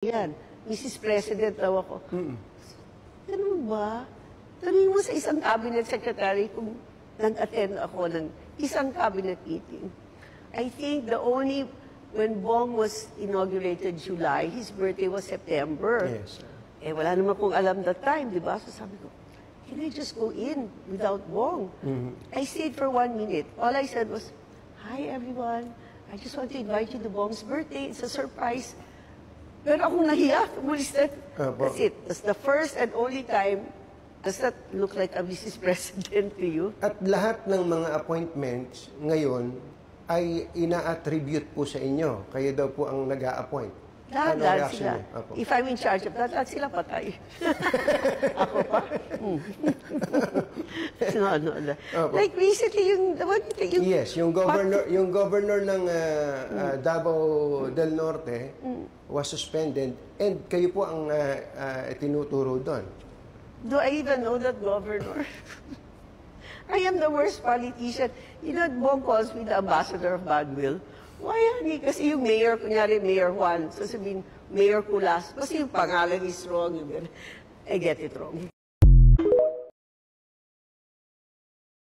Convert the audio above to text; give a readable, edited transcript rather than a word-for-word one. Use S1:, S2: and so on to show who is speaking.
S1: Yan, Mrs. President daw ako. Ganun ba? Tanungin mo sa isang cabinet secretary kung nag-attend ako ng isang cabinet meeting. I think when Bong was inaugurated July, his birthday was September.
S2: Yes.
S1: Eh, wala naman kong alam that time, di ba? So sabi ko, can I just go in without Bong? I stayed for 1 minute. All I said was, hi everyone, I just want to invite you to Bong's birthday. It's a surprise. Pero akong nahiya, umulis na. That's it. That's the first and only time. Does that look like a Mrs. President to you?
S2: At lahat ng mga appointments ngayon ay ina-attribute po sa inyo. Kayo daw po ang nag-a-appoint.
S1: Lahat sila. If I'm in charge of that, lahat sila patay. Ako pa? No. Like recently,
S2: Yes, yung governor ng Davao del Norte was suspended and kayo po ang tinuturo doon.
S1: Do I even know that governor? I am the worst politician. You know, Bong calls me the ambassador of badwill. Why, honey? Kasi yung mayor, kunyari Mayor Juan, sasabihin, Mayor Kulas, kasi yung pangalan is wrong. I get it wrong.